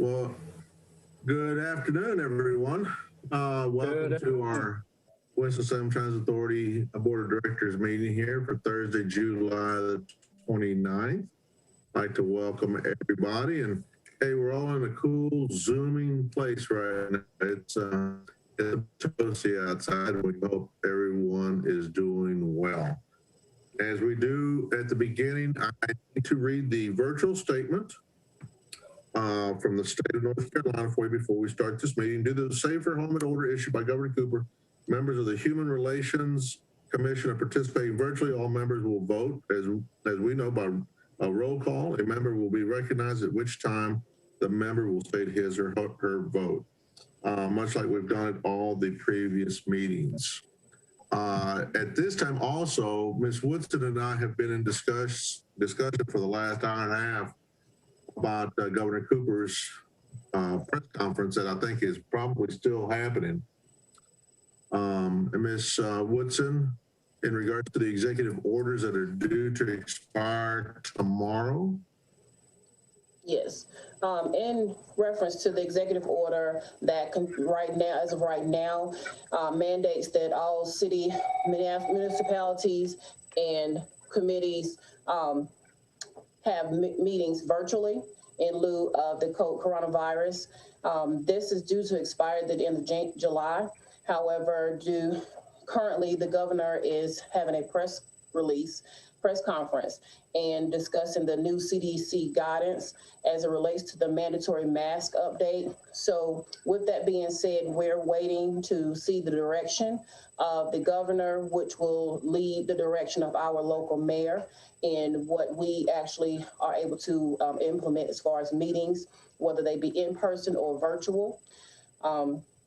Well, good afternoon, everyone. Welcome to our Winston-Salem Transit Authority Board of Directors meeting here for Thursday, July the 29th. I'd like to welcome everybody, and hey, we're all in a cool Zooming place right now. It's toasty outside, and we hope everyone is doing well. As we do at the beginning, I need to read the virtual statement from the state of North Carolina for you before we start this meeting. Due to the safer enrollment order issued by Governor Cooper, members of the Human Relations Commission are participating virtually. All members will vote, as we know, by a roll call. A member will be recognized, at which time the member will state his or her vote, much like we've done at all the previous meetings. At this time also, Ms. Woodson and I have been in discussion for the last hour and a half about Governor Cooper's press conference that I think is probably still happening. And Ms. Woodson, in regards to the executive orders that are due to expire tomorrow? Yes. In reference to the executive order that right now, as of right now, mandates that all city municipalities and committees have meetings virtually in lieu of the coronavirus. This is due to expire at the end of July. However, currently the governor is having a press conference and discussing the new CDC guidance as it relates to the mandatory mask update. So with that being said, we're waiting to see the direction of the governor, which will lead the direction of our local mayor and what we actually are able to implement as far as meetings, whether they be in person or virtual.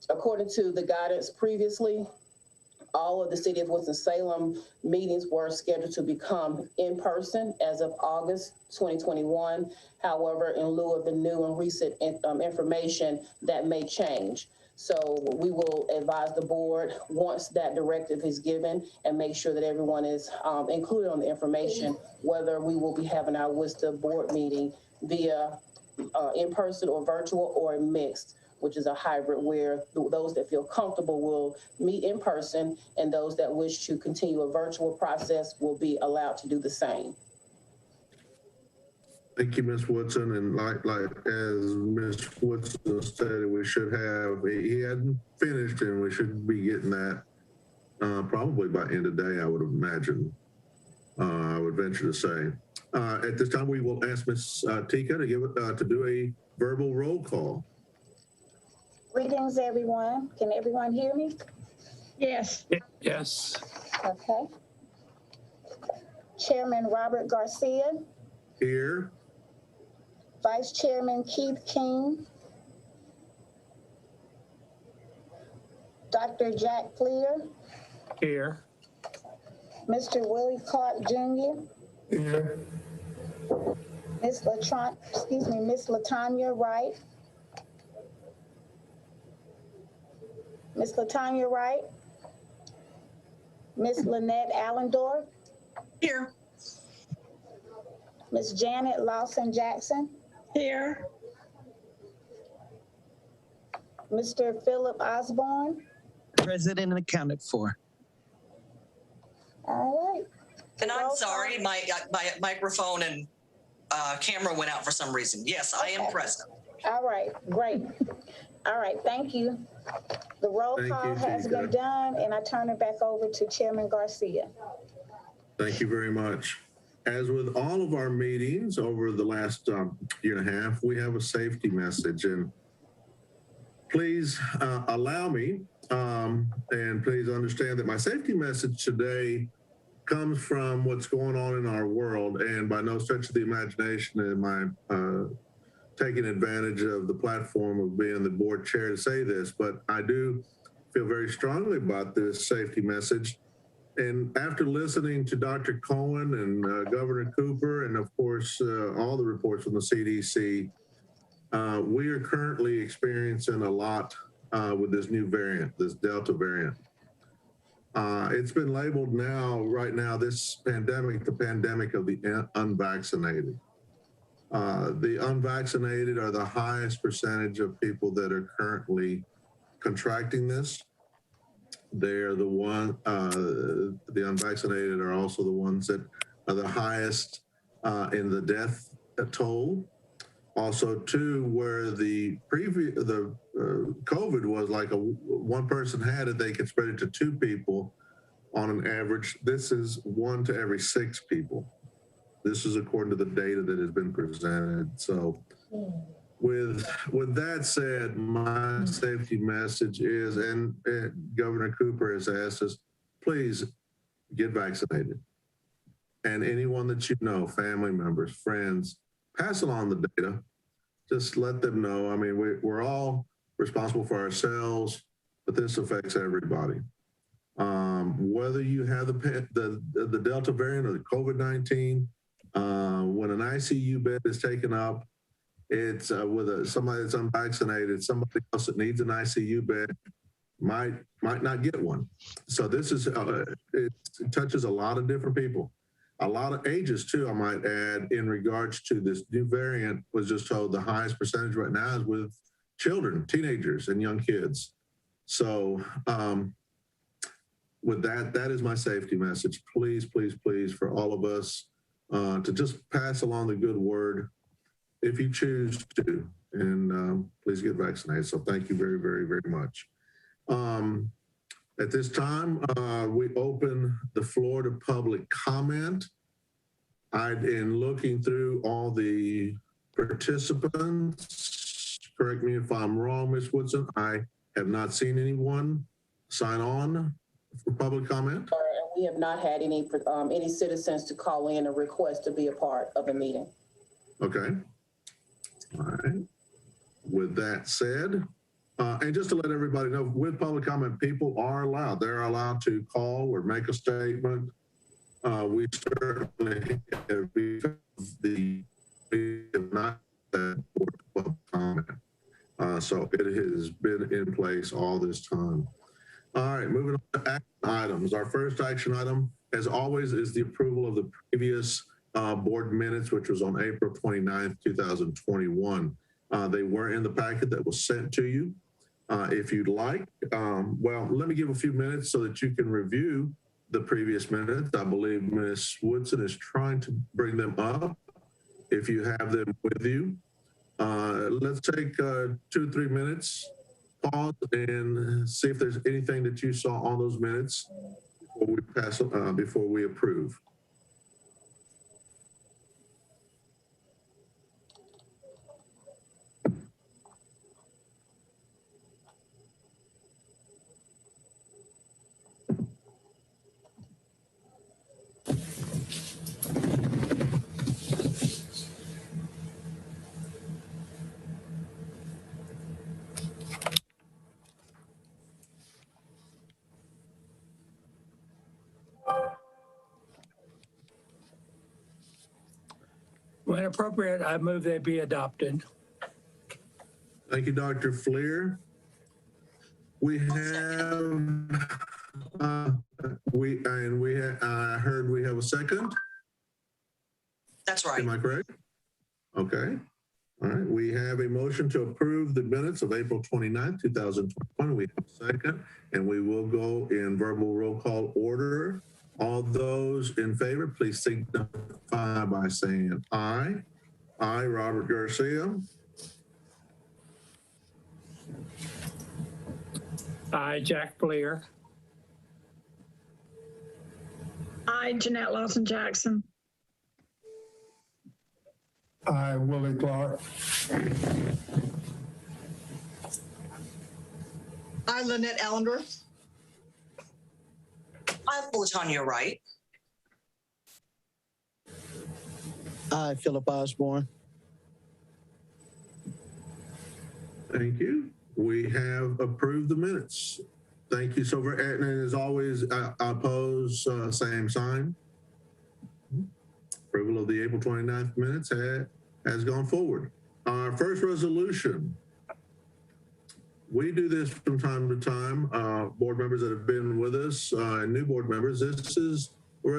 According to the guidance previously, all of the city of Winston-Salem meetings were scheduled to become in person as of August 2021. However, in lieu of the new and recent information, that may change. So we will advise the board once that directive is given and make sure that everyone is included on the information, whether we will be having our WSTA board meeting via in person or virtual or mixed, which is a hybrid where those that feel comfortable will meet in person and those that wish to continue a virtual process will be allowed to do the same. Thank you, Ms. Woodson. And like as Ms. Woodson said, we should have, he hadn't finished and we should be getting that probably by end of day, I would imagine. I would venture to say. At this time, we will ask Ms. Tika to do a verbal roll call. Greetings, everyone. Can everyone hear me? Yes. Yes. Okay. Chairman Robert Garcia. Here. Vice Chairman Keith King. Dr. Jack Fleer. Here. Mr. Willie Clark Jr. Here. Miss Latanya Wright. Miss Latanya Wright. Miss Lynette Allendorf. Here. Miss Janet Lawson Jackson. Here. Mr. Philip Osborne. Present and accounted for. All right. And I'm sorry, my microphone and camera went out for some reason. Yes, I am present. All right, great. All right, thank you. The roll call has been done, and I turn it back over to Chairman Garcia. Thank you very much. As with all of our meetings over the last year and a half, we have a safety message. And please allow me, and please understand that my safety message today comes from what's going on in our world. And by no stretch of the imagination am I taking advantage of the platform of being the board chair to say this, but I do feel very strongly about this safety message. And after listening to Dr. Cohen and Governor Cooper, and of course, all the reports from the CDC, we are currently experiencing a lot with this new variant, this Delta variant. It's been labeled right now, this pandemic, the pandemic of the unvaccinated. The unvaccinated are the highest percentage of people that are currently contracting this. They're the unvaccinated are also the ones that are the highest in the death toll. Also, too, where the COVID was like one person had it, they could spread it to 2 people on an average. This is 1 to every 6 people. This is according to the data that has been presented. So with that said, my safety message is, and Governor Cooper has asked us, please get vaccinated. And anyone that you know, family members, friends, pass along the data. Just let them know. I mean, we're all responsible for ourselves, but this affects everybody. Whether you have the Delta variant or the COVID-19, when an ICU bed is taken up, it's with somebody that's unvaccinated. Somebody else that needs an ICU bed might not get one. So this is it touches a lot of different people, a lot of ages too. I might add, in regards to this new variant, was just told the highest percentage right now is with children, teenagers, and young kids. So with that is my safety message. Please, please, please, for all of us to just pass along the good word if you choose to, and please get vaccinated. So thank you very, very, very much. At this time, we open the floor to public comment. In looking through all the participants, correct me if I'm wrong, Ms. Woodson, I have not seen anyone sign on for public comment. We have not had any citizens to call in or request to be a part of a meeting. Okay. All right. With that said, and just to let everybody know, with public comment, people are allowed. They're allowed to call or make a statement. We certainly have not had public comment. So it has been in place all this time. All right, moving on to action items. Our first action item, as always, is the approval of the previous board minutes, which was on April 29th, 2021. They were in the packet that was sent to you. If you'd like, well, let me give a few minutes so that you can review the previous minutes. I believe Ms. Woodson is trying to bring them up. If you have them with you, let's take 2 or 3 minutes, pause, and see if there's anything that you saw on those minutes before we approve. When appropriate, I move they be adopted. Thank you, Dr. Fleer. We have, I heard we have a second. That's right. Am I correct? Okay. All right. We have a motion to approve the minutes of April 29th, 2021. We have a second, and we will go in verbal roll call order. All those in favor, please signify by saying aye. Aye, Robert Garcia. Aye, Jack Fleer. Aye, Jeanette Lawson-Jackson. Aye, Willie Clark. Aye, Lynette Allender. I'm Latanya Wright. Aye, Philip Osborne. Thank you. We have approved the minutes. Thank you so very much. And as always, I oppose, same sign. Approval of the April 29th minutes has gone forward. Our first resolution. We do this from time to time. Board members that have been with us and new board members, this is a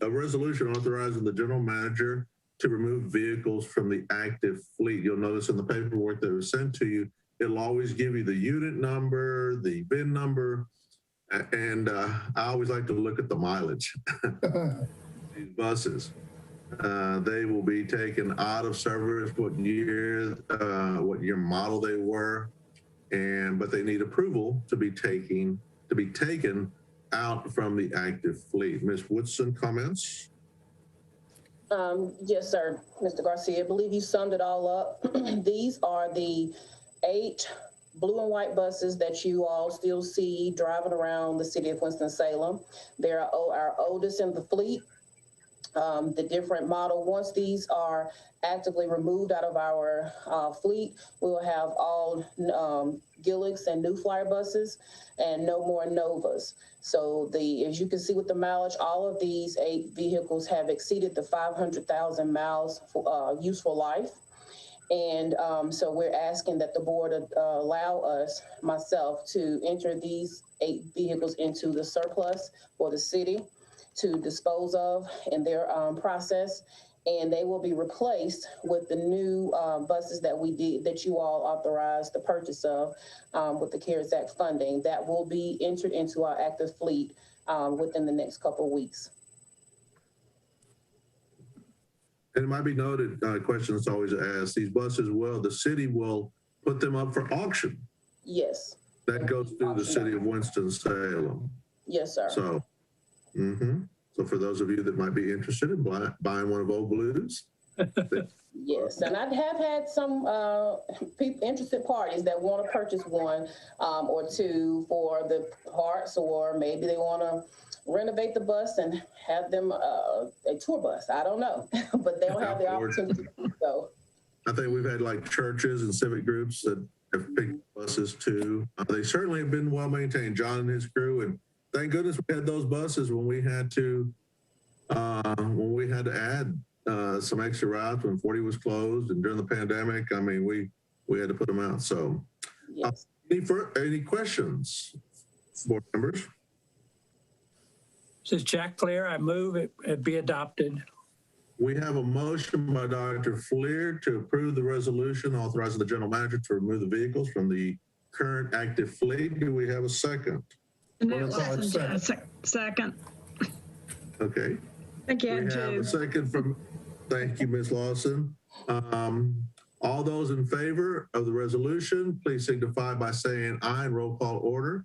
resolution authorizing the general manager to remove vehicles from the active fleet. You'll notice in the paperwork that was sent to you, it'll always give you the unit number, the VIN number, and I always like to look at the mileage. These buses, they will be taken out of service, what year model they were, but they need approval to be taken out from the active fleet. Ms. Woodson, comments? Yes, sir, Mr. Garcia. I believe you summed it all up. These are the 8 blue and white buses that you all still see driving around the city of Winston-Salem. They're our oldest in the fleet. The different model, once these are actively removed out of our fleet, we will have all Gilligs and New Flyer buses and no more Novas. So as you can see with the mileage, all of these 8 vehicles have exceeded the 500,000 miles for useful life. And so we're asking that the board allow us, myself, to enter these 8 vehicles into the surplus for the city to dispose of in their process, and they will be replaced with the new buses that you all authorized the purchase of with the CARES Act funding. That will be entered into our active fleet within the next couple of weeks. And it might be noted, question that's always asked, these buses the city will put them up for auction. Yes. That goes through the city of Winston-Salem. Yes, sir. So, so for those of you that might be interested in buying one of Old Blues. Yes, and I have had some interested parties that want to purchase one or two for the parts, or maybe they want to renovate the bus and have them a tour bus. I don't know, but they'll have the opportunity to do so. I think we've had like churches and civic groups that have picked buses too. They certainly have been well maintained, John and his crew, and thank goodness we had those buses when we had to add some extra routes when 40 was closed and during the pandemic. I mean, we had to put them out. So, yes. Any questions, board members? This is Jack Flair. I move it be adopted. We have a motion by Dr. Fleer to approve the resolution authorizing the general manager to remove the vehicles from the current active fleet. Do we have a second? Second. Okay. Thank you. We have a second from, thank you, Ms. Lawson. All those in favor of the resolution, please signify by saying aye and roll call order.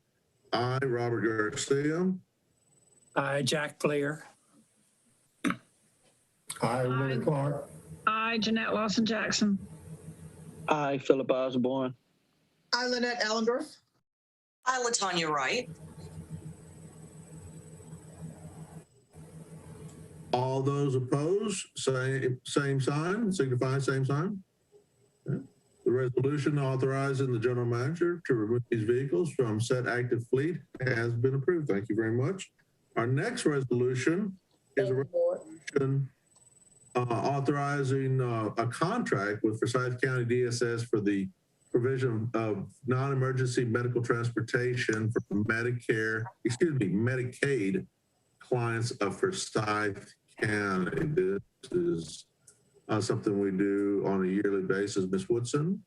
Aye, Robert Garcia. Aye, Jack Flair. Aye, Willie Clark. Aye, Jeanette Lawson Jackson. Aye, Philip Osborne. I, Lynette Allendorf. I, LaTanya Wright. All those opposed, same sign, signify same sign. Okay. The resolution authorizing the general manager to remove these vehicles from said active fleet has been approved. Thank you very much. Our next resolution is a resolution authorizing a contract with Forsyth County DSS for the provision of non-emergency medical transportation for Medicaid clients of Forsyth County. This is something we do on a yearly basis. Ms. Woodson?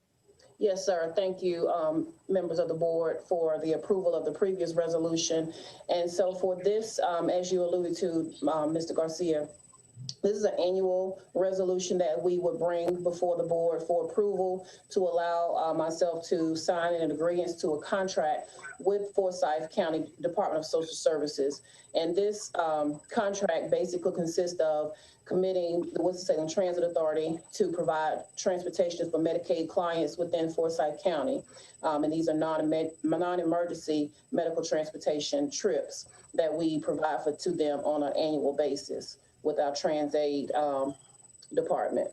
Yes, sir. Thank you, members of the board, for the approval of the previous resolution. And so for this, as you alluded to, Mr. Garcia, this is an annual resolution that we would bring before the board for approval to allow myself to sign an agreement to a contract with Forsyth County Department of Social Services. And this contract basically consists of committing the Winston-Salem Transit Authority to provide transportation for Medicaid clients within Forsyth County. And these are non-emergency medical transportation trips that we provide to them on an annual basis with our TransAid department.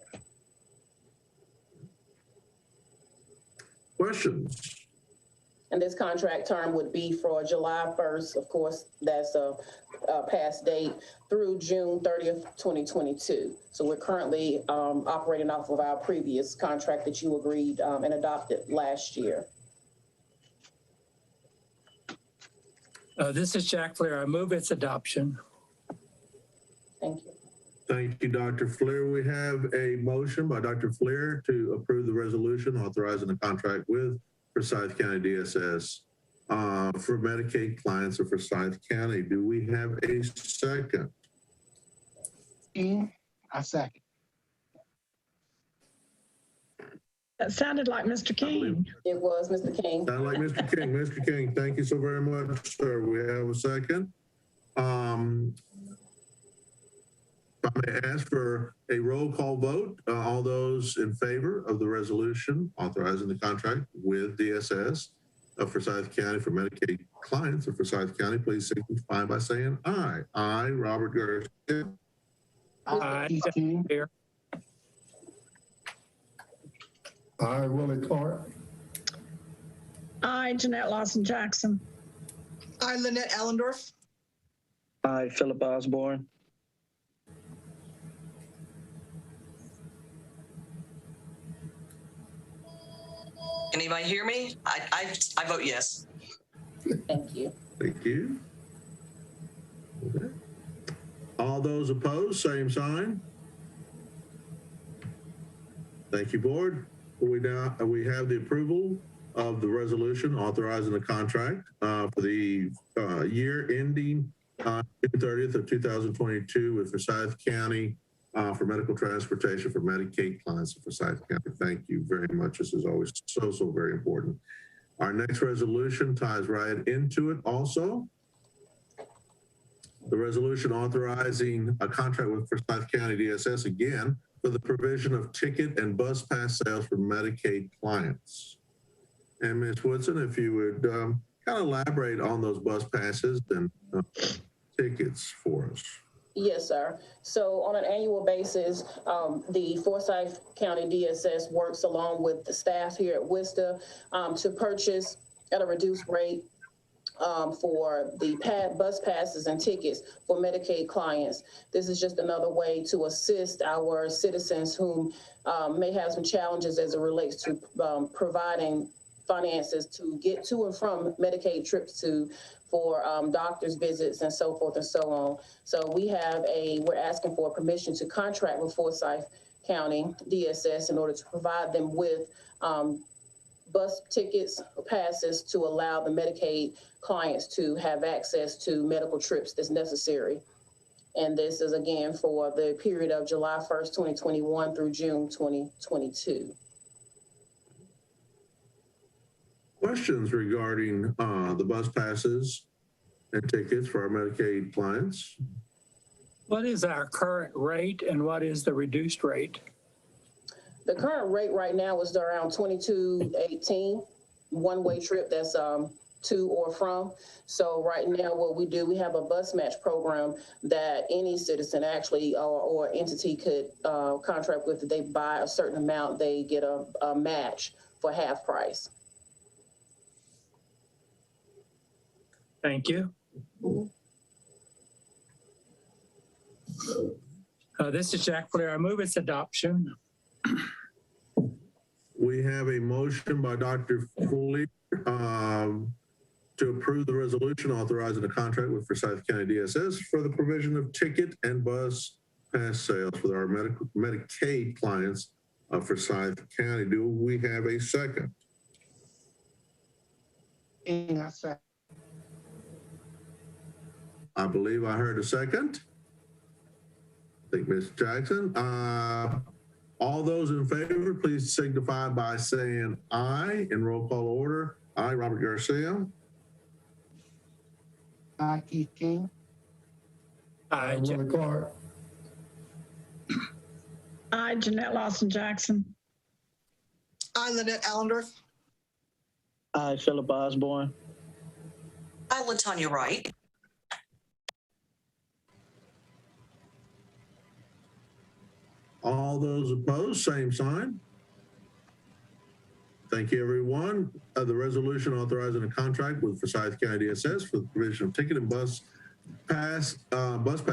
Questions? And this contract term would be for July 1st, of course, that's a past date, through June 30th, 2022. So we're currently operating off of our previous contract that you agreed and adopted last year. This is Jack Flair. I move its adoption. Thank you. Thank you, Dr. Fleer. We have a motion by Dr. Fleer to approve the resolution authorizing a contract with Forsyth County DSS for Medicaid clients of Forsyth County. Do we have a second? I second. That sounded like Mr. King. It was Mr. King. Sound like Mr. King. Mr. King, thank you so very much, sir. We have a second. If I may ask for a roll call vote, all those in favor of the resolution authorizing the contract with DSS of Forsyth County for Medicaid clients of Forsyth County, please signify by saying aye. Aye, Robert Garcia. Aye. Here. Aye, Willie Clark. Aye, Jeanette Lawson Jackson. I, Lynette Allendorf. I, Philip Osborne. Can anybody hear me? I vote yes. Thank you. Thank you. Okay. All those opposed, same sign. Thank you, board. We have the approval of the resolution authorizing the contract for the year ending June 30th of 2022 with Forsyth County for medical transportation for Medicaid clients of Forsyth County. Thank you very much. This is always so very important. Our next resolution ties right into it also. The resolution authorizing a contract with Forsyth County DSS again for the provision of ticket and bus pass sales for Medicaid clients. And Ms. Woodson, if you would kind of elaborate on those bus passes and tickets for us. Yes, sir. So on an annual basis, the Forsyth County DSS works along with the staff here at WSTA to purchase at a reduced rate for the bus passes and tickets for Medicaid clients. This is just another way to assist our citizens who may have some challenges as it relates to providing finances to get to and from Medicaid trips for doctor's visits and so forth and so on. So we're asking for permission to contract with Forsyth County DSS in order to provide them with bus tickets or passes to allow the Medicaid clients to have access to medical trips that's necessary. And this is again for the period of July 1st, 2021 through June 2022. Questions regarding the bus passes and tickets for our Medicaid clients? What is our current rate and what is the reduced rate? The current rate right now is around $22.18, one-way trip that's to or from. So right now what we do, we have a bus match program that any citizen actually or entity could contract with. If they buy a certain amount, they get a match for half price. Thank you. This is Jack Flair. I move its adoption. We have a motion by Dr. Fleer to approve the resolution authorizing a contract with Forsyth County DSS for the provision of ticket and bus pass sales for our Medicaid clients of Forsyth County. Do we have a second? I believe I heard a second. I think Ms. Jackson. All those in favor, please signify by saying aye in roll call order. Aye, Robert Garcia. Aye, Keith King. Aye, Willie Clark. Aye, Jeanette Lawson Jackson. I, Lynette Allendorf. I, Philip Osborne. I, LaTanya Wright. All those opposed, same sign. Thank you, everyone. The resolution authorizing a contract with Forsyth County DSS for the provision of ticket and bus pass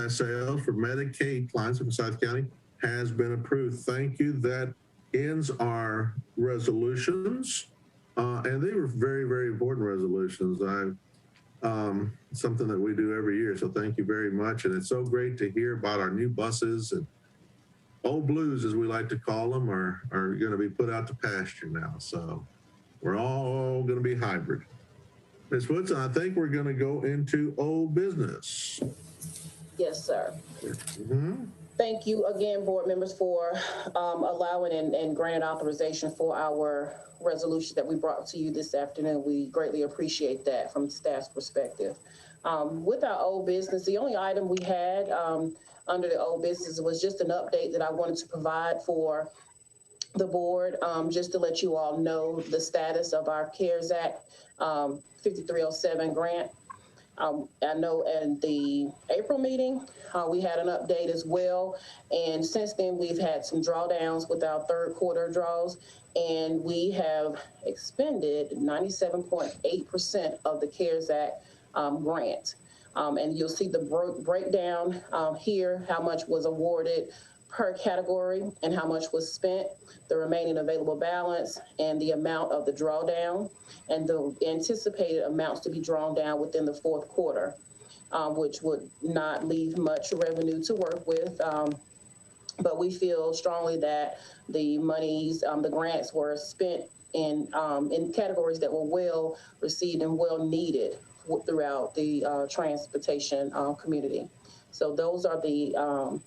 sales for Medicaid clients of Forsyth County has been approved. Thank you. That ends our resolutions. And they were very, very important resolutions. something that we do every year. So thank you very much. And it's so great to hear about our new buses, and old blues, as we like to call them, are going to be put out to pasture now. So we're all going to be hybrid. Ms. Woodson, I think we're going to go into old business. Yes, sir. Mm-hmm. Thank you again, board members, for allowing and granting authorization for our resolution that we brought to you this afternoon. We greatly appreciate that from staff's perspective. With our old business, the only item we had under the old business was just an update that I wanted to provide for the board, just to let you all know the status of our CARES Act 5307 grant. I know in the April meeting, we had an update as well. And since then, we've had some drawdowns with our third quarter draws, and we have expended 97.8% of the CARES Act grant. And you'll see the breakdown here, how much was awarded per category and how much was spent, the remaining available balance, and the amount of the drawdown, and the anticipated amounts to be drawn down within the fourth quarter, which would not leave much revenue to work with. But we feel strongly that the monies, the grants were spent in categories that were well received and well needed throughout the transportation community. So those are the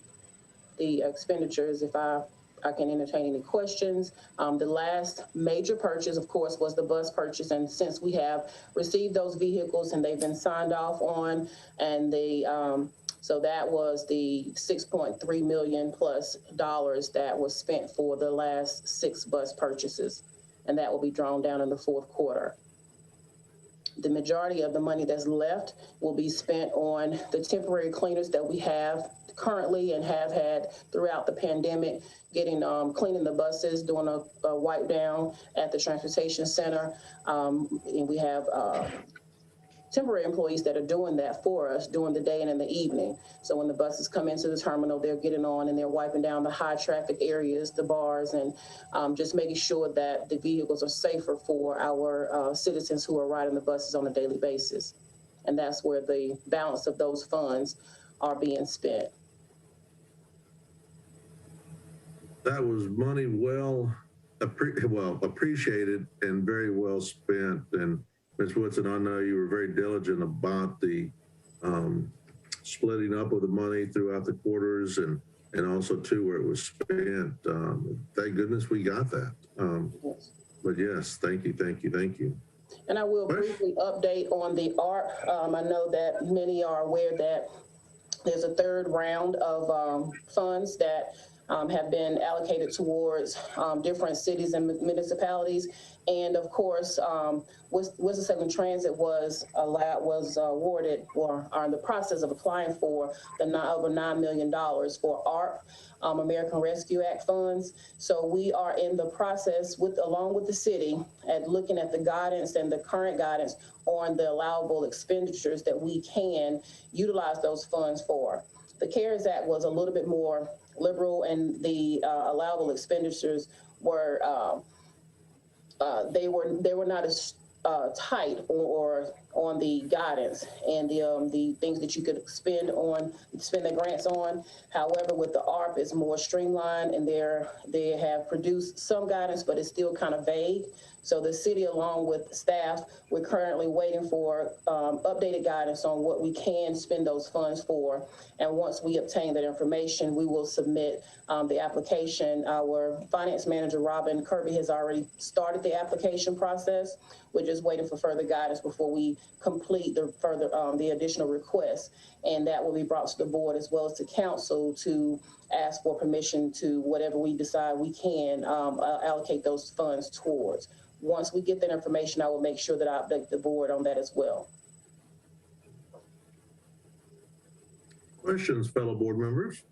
expenditures. If I can entertain any questions. The last major purchase, of course, was the bus purchase. And since we have received those vehicles and they've been signed off on, and so that was the $6.3 million plus that was spent for the last 6 bus purchases. And that will be drawn down in the fourth quarter. The majority of the money that's left will be spent on the temporary cleaners that we have currently and have had throughout the pandemic, getting cleaning the buses, doing a wipe down at the transportation center. And we have temporary employees that are doing that for us during the day and in the evening. So when the buses come into the terminal, they're getting on and they're wiping down the high traffic areas, the bars, and just making sure that the vehicles are safer for our citizens who are riding the buses on a daily basis. And that's where the balance of those funds are being spent. That was money well appreciated and very well spent. And Ms. Woodson, I know you were very diligent about the splitting up of the money throughout the quarters and also too where it was spent. Thank goodness we got that. Yes. But yes, thank you. And I will briefly update on the ARP. I know that many are aware that there's a third round of funds that have been allocated towards different cities and municipalities. And of course, Winston-Salem Transit was awarded or are in the process of applying for over $9 million for ARP, American Rescue Act funds. So we are in the process along with the city at looking at the guidance and the current guidance on the allowable expenditures that we can utilize those funds for. The CARES Act was a little bit more liberal, and the allowable expenditures were they were not as tight or on the guidance and the things that you could spend the grants on. However, with the ARP, it's more streamlined, and they have produced some guidance, but it's still kind of vague. So the city, along with staff, we're currently waiting for updated guidance on what we can spend those funds for. And once we obtain that information, we will submit the application. Our finance manager, Robin Kirby, has already started the application process. We're just waiting for further guidance before we complete the additional requests. And that will be brought to the board as well as to council to ask for permission to whatever we decide we can allocate those funds towards. Once we get that information, I will make sure that I update the board on that as well. Questions, fellow board members?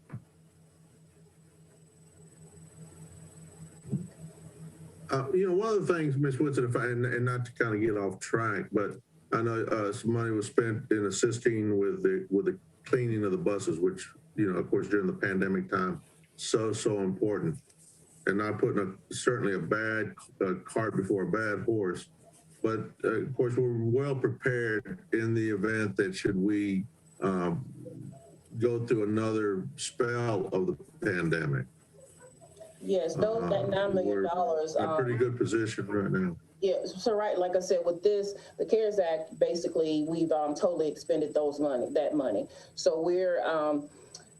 One of the things, Ms. Woodson, and not to kind of get off track, but I know some money was spent in assisting with the cleaning of the buses, which, of course, during the pandemic time, so important. And not putting certainly a bad cart before a bad horse. But of course, we're well prepared in the event that should we go through another spell of the pandemic. Yes, those, that $9 million. We're in a pretty good position right now. Yeah, so right, like I said, with this, the CARES Act, basically, we've totally expended that money. So we're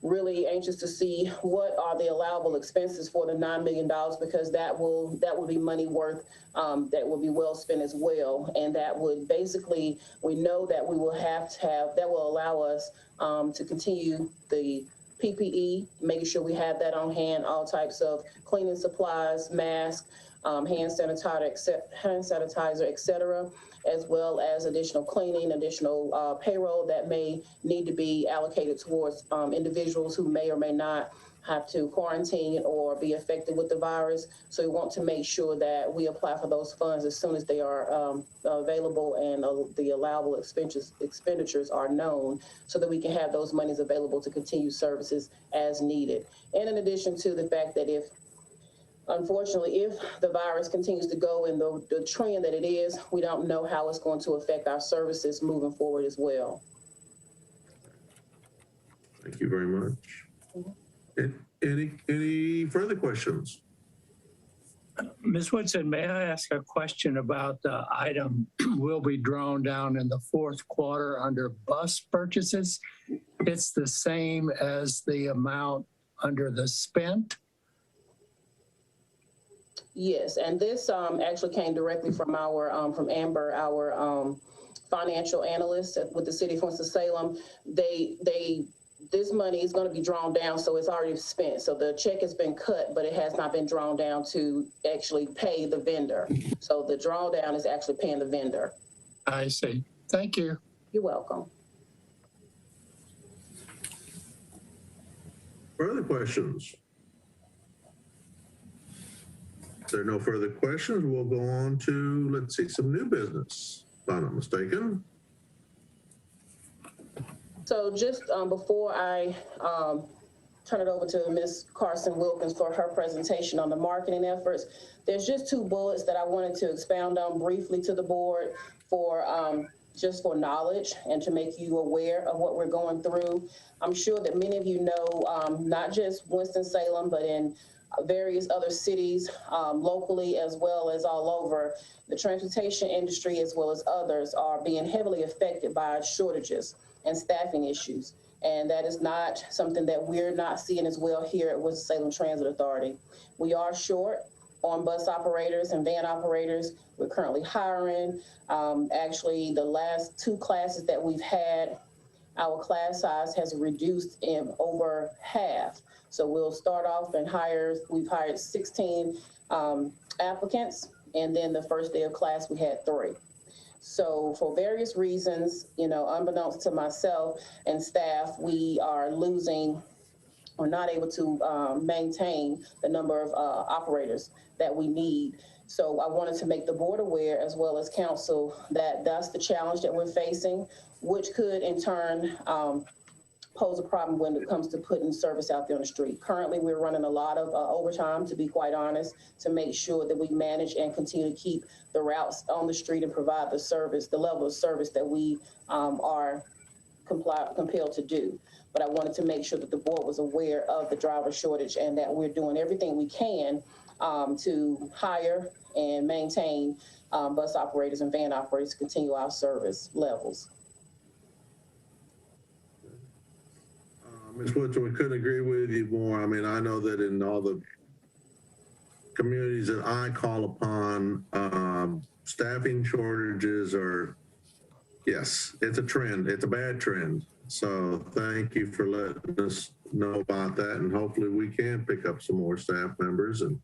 really anxious to see what are the allowable expenses for the $9 million, because that will be money worth that will be well spent as well. And that would basically, we know that we will have to have, that will allow us to continue the PPE, making sure we have that on hand, all types of cleaning supplies, masks, hand sanitizer, et cetera, as well as additional cleaning, additional payroll that may need to be allocated towards individuals who may or may not have to quarantine or be affected with the virus. So we want to make sure that we apply for those funds as soon as they are available and the allowable expenditures are known, so that we can have those monies available to continue services as needed. And in addition to the fact that unfortunately, if the virus continues to go in the trend that it is, we don't know how it's going to affect our services moving forward as well. Thank you very much. Any further questions? Ms. Woodson, may I ask a question about the item will be drawn down in the fourth quarter under bus purchases? It's the same as the amount under the spent? Yes, and this actually came directly from our from Amber, our financial analyst with the city of Winston-Salem. This money is going to be drawn down, so it's already spent. So the check has been cut, but it has not been drawn down to actually pay the vendor. So the drawdown is actually paying the vendor. I see. Thank you. You're welcome. Further questions? If there are no further questions, we'll go on to, let's see, some new business, if I'm not mistaken. So just before I turn it over to Ms. Carson Wilkins for her presentation on the marketing efforts, there's just two bullets that I wanted to expound on briefly to the board for just for knowledge and to make you aware of what we're going through. I'm sure that many of you know, not just Winston-Salem, but in various other cities locally as well as all over, the transportation industry as well as others are being heavily affected by shortages and staffing issues. And that is not something that we're not seeing as well here at Winston-Salem Transit Authority. We are short on bus operators and van operators. We're currently hiring. Actually, the last two classes that we've had, our class size has reduced in over half. So we'll start off and we've hired 16 applicants, and then the first day of class we had 3. So for various reasons, unbeknownst to myself and staff, we are losing or not able to maintain the number of operators that we need. So I wanted to make the board aware, as well as council, that that's the challenge that we're facing, which could in turn pose a problem when it comes to putting service out there on the street. Currently, we're running a lot of overtime, to be quite honest, to make sure that we manage and continue to keep the routes on the street and provide the service, the level of service that we are compelled to do. But I wanted to make sure that the board was aware of the driver shortage and that we're doing everything we can to hire and maintain bus operators and van operators to continue our service levels. Ms. Woodson, we couldn't agree with you more. I mean, I know that in all the communities that I call upon, staffing shortages are, yes, it's a trend. It's a bad trend. So thank you for letting us know about that. And hopefully we can pick up some more staff members, and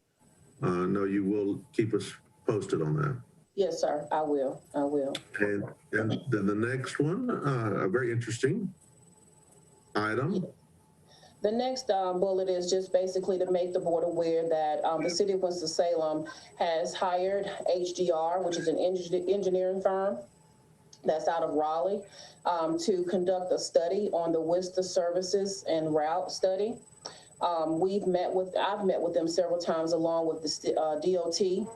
know you will keep us posted on that. Yes, sir, I will. I will. And then the next one, a very interesting item. The next bullet is just basically to make the board aware that the city of Winston-Salem has hired HDR, which is an engineering firm that's out of Raleigh, to conduct a study on the WSTA services and route study. I've met with them several times along with the DOT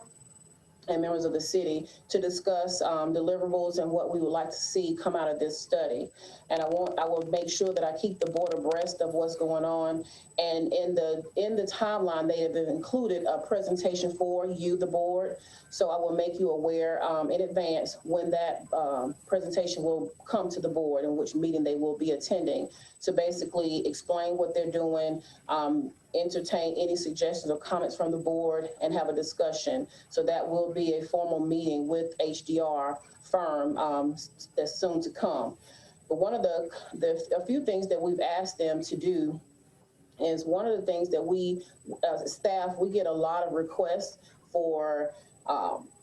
and members of the city to discuss deliverables and what we would like to see come out of this study. And I will make sure that I keep the board abreast of what's going on. And in the timeline, they have included a presentation for you, the board. So I will make you aware in advance when that presentation will come to the board and which meeting they will be attending to basically explain what they're doing, entertain any suggestions or comments from the board, and have a discussion. So that will be a formal meeting with HDR firm that's soon to come. But one of a few things that we've asked them to do is one of the things that we, as staff, we get a lot of requests for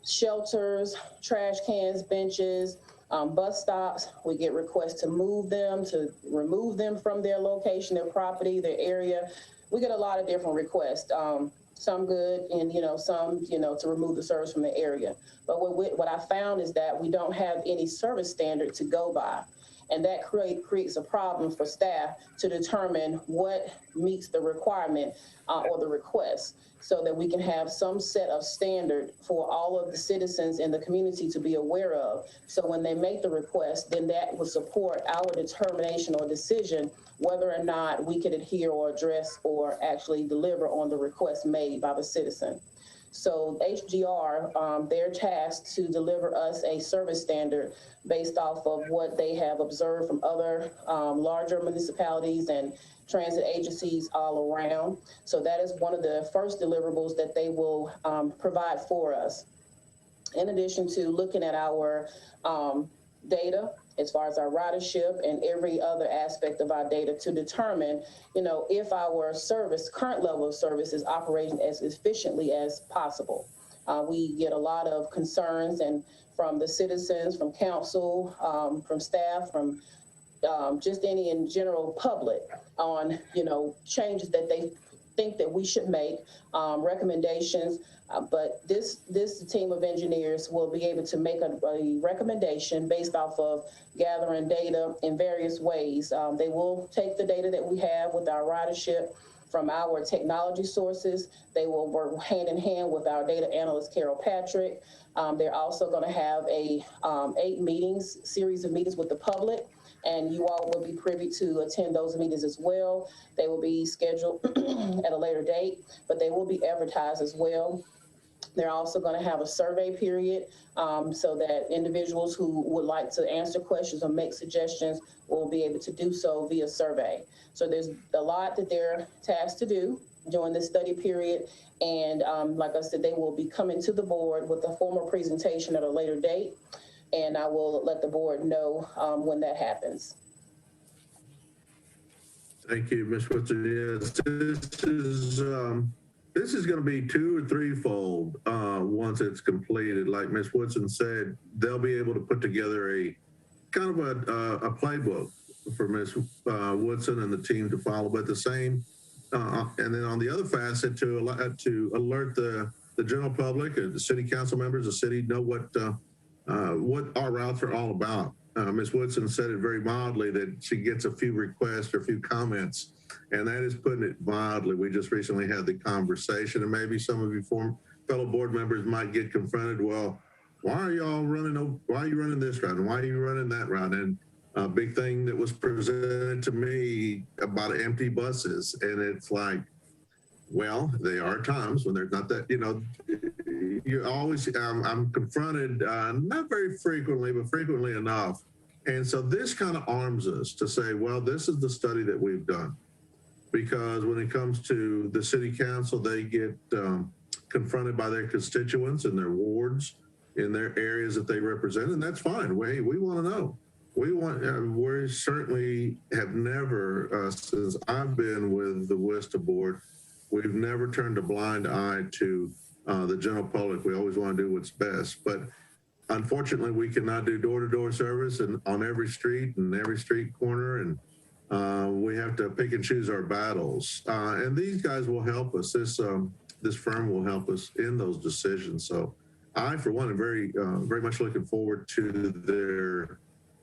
shelters, trash cans, benches, bus stops. We get requests to move them, to remove them from their location, their property, their area. We get a lot of different requests, some good and, some, to remove the service from the area. But what I found is that we don't have any service standard to go by. And that creates a problem for staff to determine what meets the requirement or the request, so that we can have some set of standard for all of the citizens in the community to be aware of. So when they make the request, then that will support our determination or decision whether or not we could adhere or address or actually deliver on the request made by the citizen. So HGR, they're tasked to deliver us a service standard based off of what they have observed from other larger municipalities and transit agencies all around. So that is one of the first deliverables that they will provide for us. In addition to looking at our data, as far as our ridership and every other aspect of our data to determine, if our current level of service is operating as efficiently as possible. We get a lot of concerns and from the citizens, from council, from staff, from just any in general public on, changes that they think that we should make, recommendations. But this team of engineers will be able to make a recommendation based off of gathering data in various ways. They will take the data that we have with our ridership from our technology sources. They will work hand in hand with our data analyst, Carol Patrick. They're also going to have a 8 series of meetings with the public, and you all will be privy to attend those meetings as well. They will be scheduled at a later date, but they will be advertised as well. They're also going to have a survey period so that individuals who would like to answer questions or make suggestions will be able to do so via survey. So there's a lot that they're tasked to do during this study period. And like I said, they will be coming to the board with a formal presentation at a later date. And I will let the board know when that happens. Thank you, Ms. Woodson. Yes, this is going to be 2 or 3-fold once it's completed. Like Ms. Woodson said, they'll be able to put together a kind of a playbook for Ms. Woodson and the team to follow. But the same, and then on the other facet, to alert the general public and the city council members, the city know what our routes are all about. Ms. Woodson said it very mildly that she gets a few requests or a few comments, and that is putting it mildly. We just recently had the conversation, and maybe some of you fellow board members might get confronted. Well, why are you running this route? And why are you running that route? And a big thing that was presented to me about empty buses. And it's like, well, there are times when there's not that, you always, I'm confronted, not very frequently, but frequently enough. And so this kind of arms us to say, well, this is the study that we've done. Because when it comes to the city council, they get confronted by their constituents and their wards in their areas that they represent, and that's fine. We want to know. We certainly have never, since I've been with the WSTA board, we've never turned a blind eye to the general public. We always want to do what's best. But unfortunately, we cannot do door-to-door service and on every street and every street corner, and we have to pick and choose our battles. And these guys will help us. This firm will help us in those decisions. So I, for one, am very much looking forward to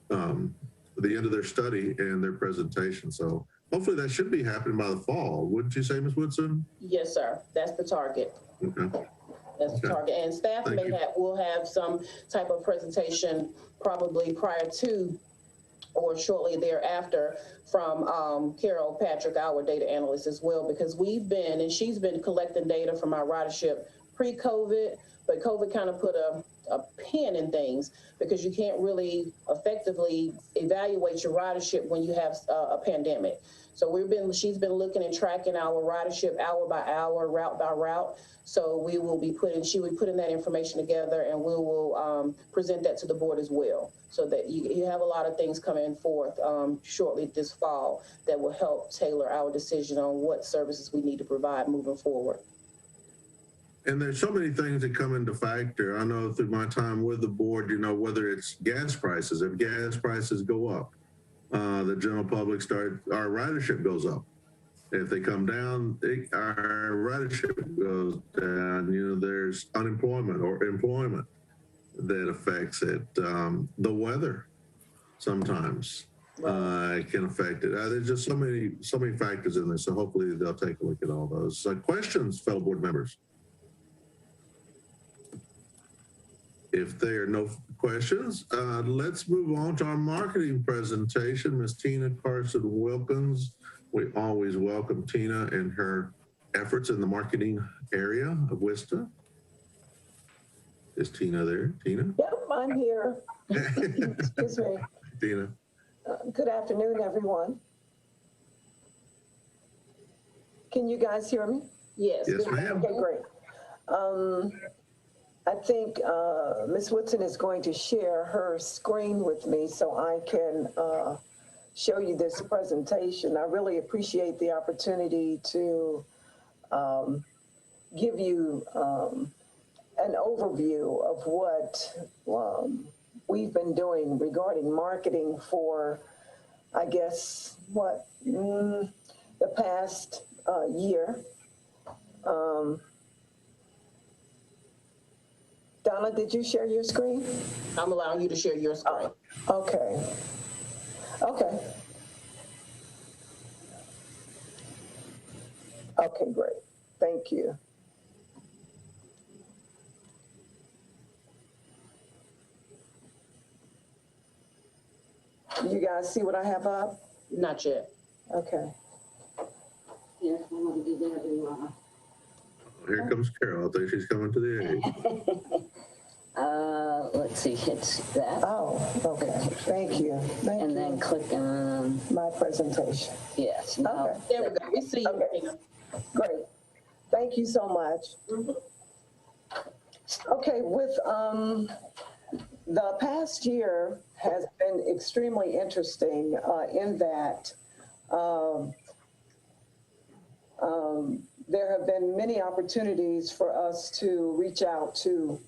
the end of their study and their presentation. So hopefully that should be happening by the fall. Wouldn't you say, Ms. Woodson? Yes, sir. That's the target. Okay. That's the Okay. target. And staff Thank you. will have some type of presentation probably prior to or shortly thereafter from Carol Patrick, our data analyst as well, because she's been collecting data from our ridership pre-COVID, but COVID kind of put a pin in things because you can't really effectively evaluate your ridership when you have a pandemic. So she's been looking and tracking our ridership hour by hour, route by route. So she will be putting that information together, and we will present that to the board as well, so that you have a lot of things coming forth shortly this fall that will help tailor our decision on what services we need to provide moving forward. And there's so many things that come into factor. I know through my time with the board, whether it's gas prices, if gas prices go up, the general public our ridership goes up. If they come down, our ridership goes down. There's unemployment or employment that affects it. The weather sometimes can affect it. There's just so many factors in there. So hopefully they'll take a look at all those. Questions, fellow board members? If there are no questions, let's move on to our marketing presentation. Ms. Tina Carson-Wilkins. We always welcome Tina and her efforts in the marketing area of WSTA. Is Tina there? Tina? Yep, I'm here. Excuse me. Tina. Good afternoon, everyone. Can you guys hear me? Yes. Yes, ma'am. Okay, great. I think Ms. Woodson is going to share her screen with me so I can show you this presentation. I really appreciate the opportunity to give you an overview of what we've been doing regarding marketing for, I guess, the past year. Donna, did you share your screen? I'm allowing you to share your screen. Okay. Okay. Okay, great. Thank you. You guys see what I have up? Not yet. Okay. Yes, I want to do that in Here comes Carol. I think she's coming to the aid. let's see, it's that. Oh, okay. Thank you. Thank And you. then click on, My presentation. yes. Now, Okay. There we go. We see you. Okay. Great. Thank you so much. Okay, with the past year has been extremely interesting in that there have been many opportunities for us to reach out to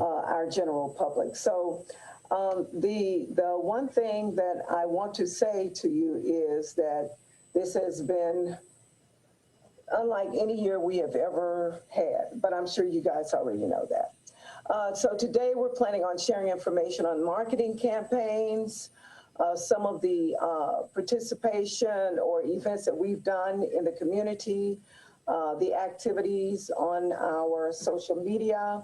our general public. So the one thing that I want to say to you is that this has been unlike any year we have ever had, but I'm sure you guys already know that. So today we're planning on sharing information on marketing campaigns, some of the participation or events that we've done in the community, the activities on our social media,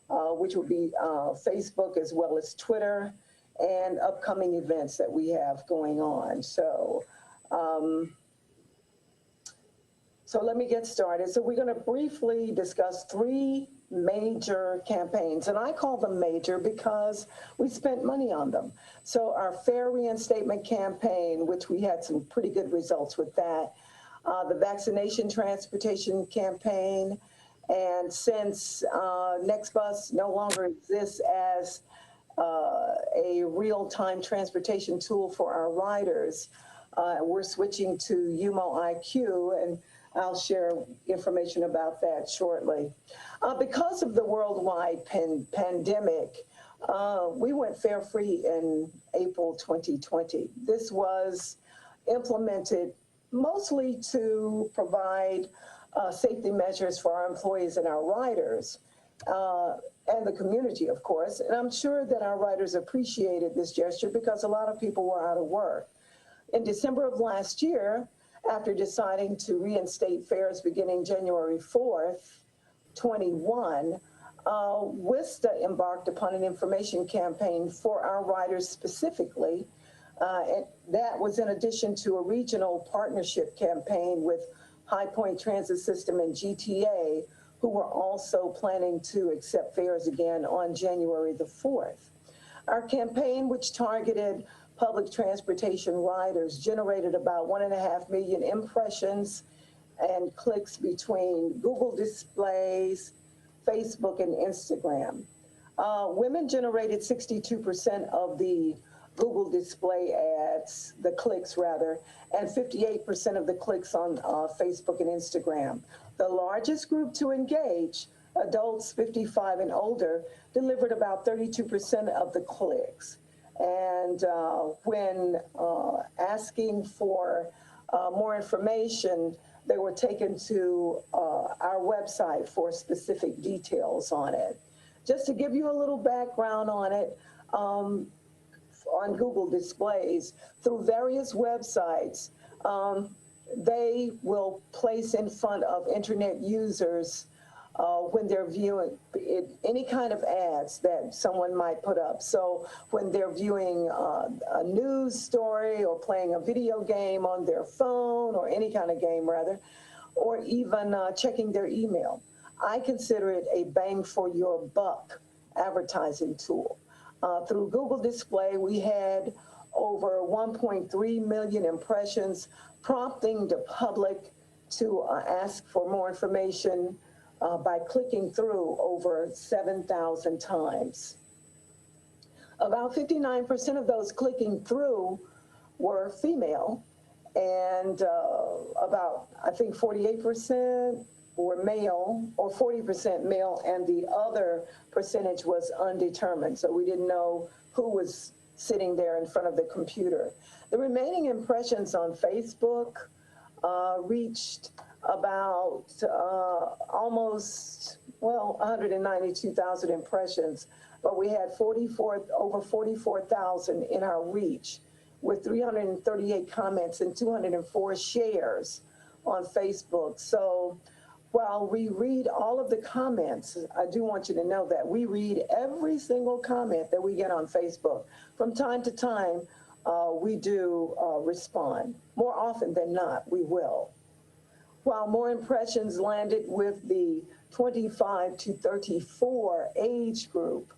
which would be Facebook as well as Twitter, and upcoming events that we have going on. So let me get started. So we're going to briefly discuss 3 major campaigns, and I call them major because we spent money on them. So our fare reinstatement campaign, which we had some pretty good results with that, the vaccination transportation campaign, and since NextBus no longer exists as a real-time transportation tool for our riders, we're switching to UMO IQ, and I'll share information about that shortly. Because of the worldwide pandemic, we went fare-free in April 2020. This was implemented mostly to provide safety measures for our employees and our riders, and the community, of course. And I'm sure that our riders appreciated this gesture because a lot of people were out of work. In December of last year, after deciding to reinstate fares beginning January 4th, 21, WSTA embarked upon an information campaign for our riders specifically. And that was in addition to a regional partnership campaign with High Point Transit System and GTA, who were also planning to accept fares again on January the 4th. Our campaign, which targeted public transportation riders, generated about 1.5 million impressions and clicks between Google displays, Facebook, and Instagram. Women generated 62% of the Google display ads, the clicks rather, and 58% of the clicks on Facebook and Instagram. The largest group to engage, adults 55 and older, delivered about 32% of the clicks. And when asking for more information, they were taken to our website for specific details on it. Just to give you a little background on it, on Google displays, through various websites, they will place in front of internet users when they're viewing any kind of ads that someone might put up. So when they're viewing a news story or playing a video game on their phone, or any kind of game rather, or even checking their email, I consider it a bang for your buck advertising tool. Through Google Display, we had over 1.3 million impressions, prompting the public to ask for more information by clicking through over 7,000 times. About 59% of those clicking through were female, and about, I think, 48% were male, or 40% male, and the other percentage was undetermined. So we didn't know who was sitting there in front of the computer. The remaining impressions on Facebook reached about almost, well, 192,000 impressions, but we had over 44,000 in our reach, with 338 comments and 204 shares on Facebook. So while we read all of the comments, I do want you to know that we read every single comment that we get on Facebook. From time to time, we do respond. More often than not, we will. While more impressions landed with the 25 to 34 age group,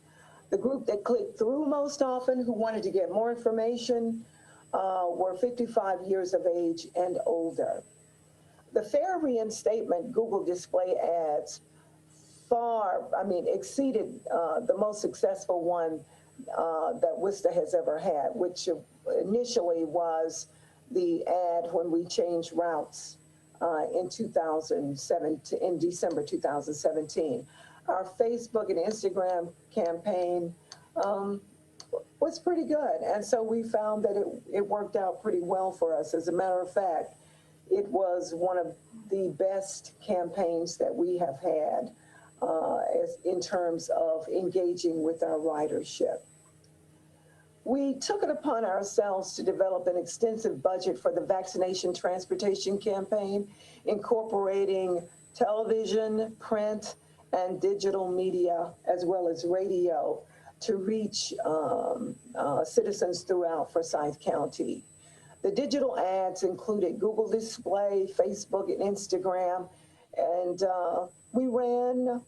the group that clicked through most often, who wanted to get more information, were 55 years of age and older. The fare reinstatement Google display ads exceeded the most successful one that WSTA has ever had, which initially was the ad when we changed routes in December 2017. Our Facebook and Instagram campaign was pretty good, and so we found that it worked out pretty well for us. As a matter of fact, it was one of the best campaigns that we have had in terms of engaging with our ridership. We took it upon ourselves to develop an extensive budget for the vaccination transportation campaign, incorporating television, print, and digital media, as well as radio, to reach citizens throughout Forsyth County. The digital ads included Google Display, Facebook, and Instagram, and we ran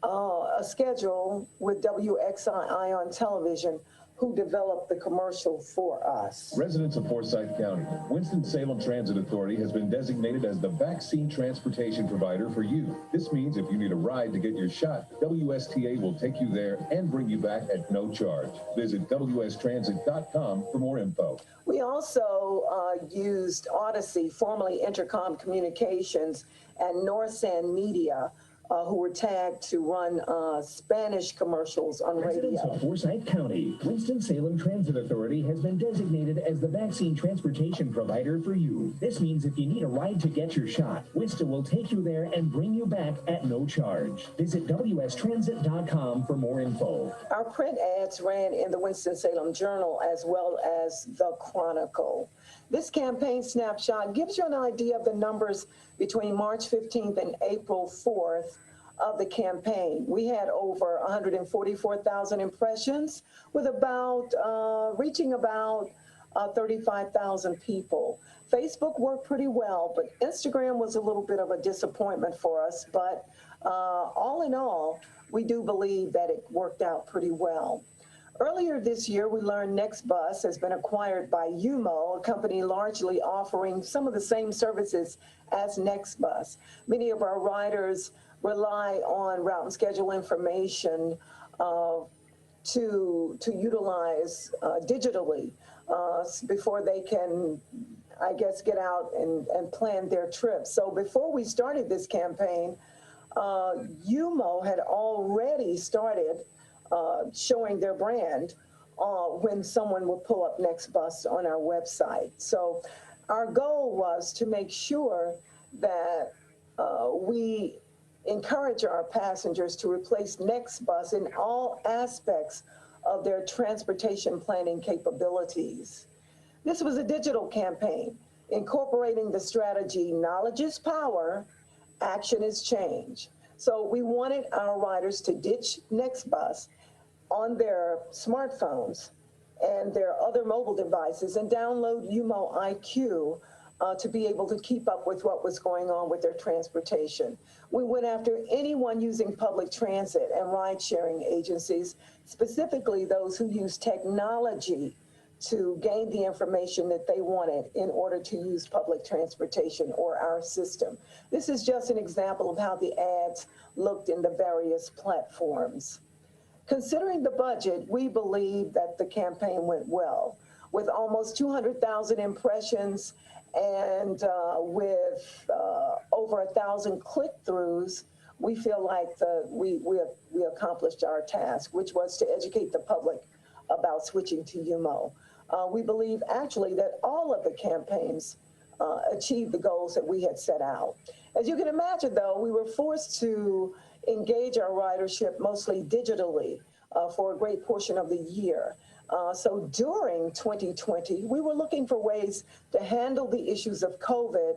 a schedule with WXII on television, who developed the commercial for us. Residents of Forsyth County, Winston-Salem Transit Authority has been designated as the vaccine transportation provider for you. This means if you need a ride to get your shot, WSTA will take you there and bring you back at no charge. Visit wstransit.com for more info. We also used Odyssey, formerly Intercom Communications, and Northsand Media, who were tagged to run Spanish commercials on Residents radio. of Forsyth County, Winston-Salem Transit Authority has been designated as the vaccine transportation provider for you. This means if you need a ride to get your shot, WSTA will take you there and bring you back at no charge. Visit wstransit.com for more info. Our print ads ran in the Winston-Salem Journal as well as the Chronicle. This campaign snapshot gives you an idea of the numbers between March 15th and April 4th of the campaign. We had over 144,000 impressions with reaching about 35,000 people. Facebook worked pretty well, but Instagram was a little bit of a disappointment for us. But all in all, we do believe that it worked out pretty well. Earlier this year, we learned NextBus has been acquired by UMO, a company largely offering some of the same services as NextBus. Many of our riders rely on route and schedule information to utilize digitally before they can, I guess, get out and plan their trips. So before we started this campaign, UMO had already started showing their brand when someone would pull up NextBus on our website. So our goal was to make sure that we encourage our passengers to replace NextBus in all aspects of their transportation planning capabilities. This was a digital campaign incorporating the strategy, knowledge is power, action is change. So we wanted our riders to ditch NextBus on their smartphones and their other mobile devices and download UMO IQ to be able to keep up with what was going on with their transportation. We went after anyone using public transit and ride-sharing agencies, specifically those who use technology to gain the information that they wanted in order to use public transportation or our system. This is just an example of how the ads looked in the various platforms. Considering the budget, we believe that the campaign went well. With almost 200,000 impressions and with over 1,000 click-throughs, we feel like we accomplished our task, which was to educate the public about switching to UMO. We believe actually that all of the campaigns achieved the goals that we had set out. As you can imagine, though, we were forced to engage our ridership mostly digitally for a great portion of the year. So during 2020, we were looking for ways to handle the issues of COVID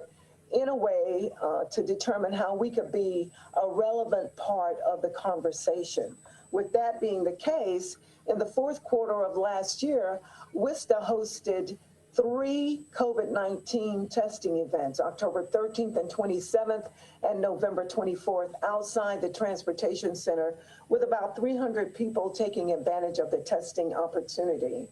in a way to determine how we could be a relevant part of the conversation. With that being the case, in the fourth quarter of last year, WSTA hosted 3 COVID-19 testing events, October 13th and 27th and November 24th, outside the Transportation Center, with about 300 people taking advantage of the testing opportunity.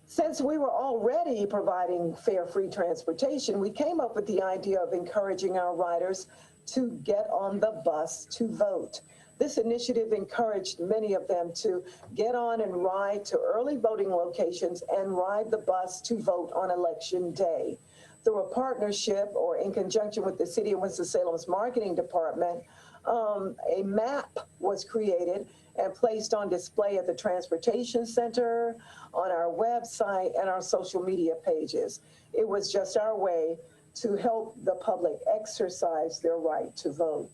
Since we were already providing fare-free transportation, we came up with the idea of encouraging our riders to get on the bus to vote. This initiative encouraged many of them to get on and ride to early voting locations and ride the bus to vote on election day. Through a partnership or in conjunction with the City of Winston-Salem's marketing department, a map was created and placed on display at the Transportation Center, on our website, and our social media pages. It was just our way to help the public exercise their right to vote.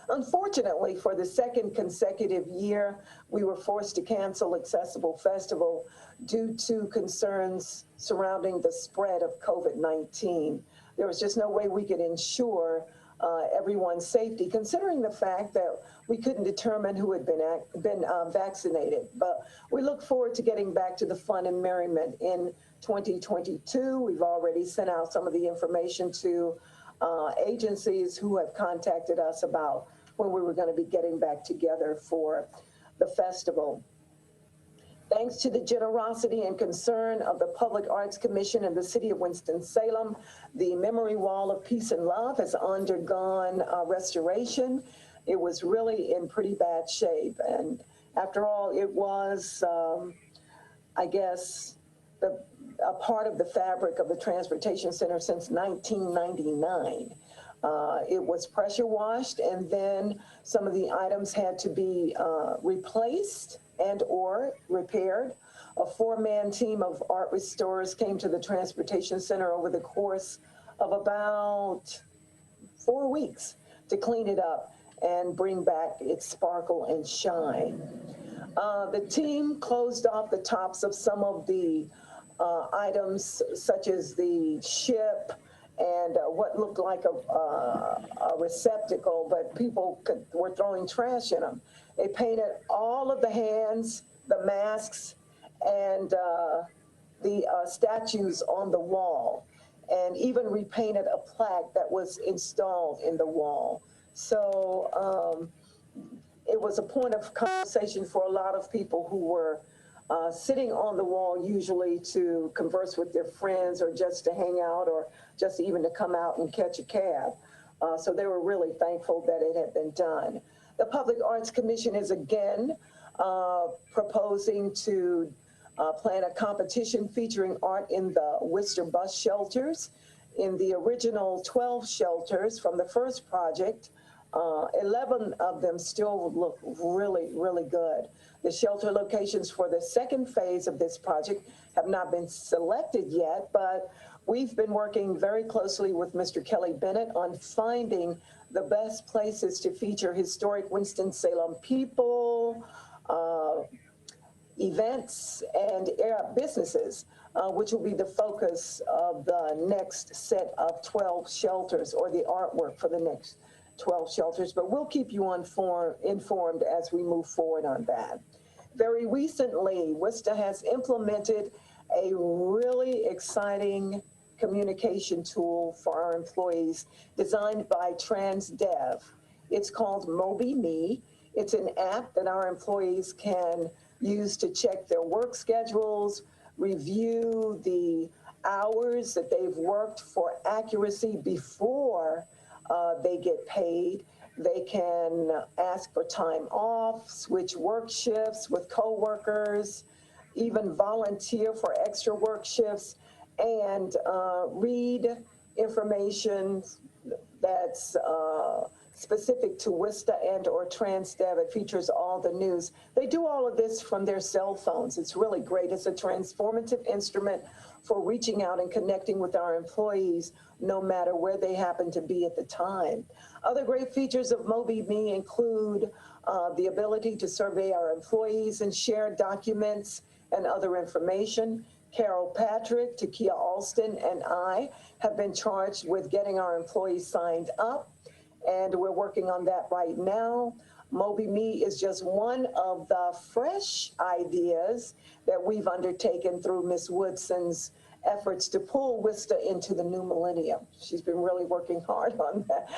Unfortunately, for the second consecutive year, we were forced to cancel Accessible Festival due to concerns surrounding the spread of COVID-19. There was just no way we could ensure everyone's safety, considering the fact that we couldn't determine who had been vaccinated. But we look forward to getting back to the fun and merriment in 2022. We've already sent out some of the information to agencies who have contacted us about when we were going to be getting back together for the festival. Thanks to the generosity and concern of the Public Arts Commission and the City of Winston-Salem, the Memory Wall of Peace and Love has undergone restoration. It was really in pretty bad shape. And after all, it was, I guess, a part of the fabric of the Transportation Center since 1999. It was pressure washed, and then some of the items had to be replaced and or repaired. A 4-man team of art restorers came to the Transportation Center over the course of about 4 weeks to clean it up and bring back its sparkle and shine. The team closed off the tops of some of the items, such as the ship and and what looked like a receptacle, but people were throwing trash in them. They painted all of the hands, the masks, and the statues on the wall, and even repainted a plaque that was installed in the wall. So it was a point of conversation for a lot of people who were sitting on the wall, usually to converse with their friends or just to hang out or just even to come out and catch a cab. So they were really thankful that it had been done. The Public Arts Commission is again proposing to plan a competition featuring art in the Worcester bus shelters. In the original 12 shelters from the first project, 11 of them still look really, really good. The shelter locations for the second phase of this project have not been selected yet, but we've been working very closely with Mr. Kelly Bennett on finding the best places to feature historic Winston-Salem people, events, and businesses, which will be the focus of the next set of 12 shelters, or the artwork for the next 12 shelters, but we'll keep you informed as we move forward on that. Very recently, WSTA has implemented a really exciting communication tool for our employees designed by TransDev. It's called MobiMe. It's an app that our employees can use to check their work schedules, review the hours that they've worked for accuracy before they get paid. They can ask for time off, switch work shifts with coworkers, even volunteer for extra work shifts, and read information that's specific to WSTA and or TransDev. It features all the news. They do all of this from their cell phones. It's really great. It's a transformative instrument for reaching out and connecting with our employees, no matter where they happen to be at the time. Other great features of MobiMe include the ability to survey our employees and share documents and other information. Carol Patrick, Takia Alston, and I have been charged with getting our employees signed up, and we're working on that right now. MobiMe is just one of the fresh ideas that we've undertaken through Ms. Woodson's efforts to pull WSTA into the new millennium. She's been really working hard on that.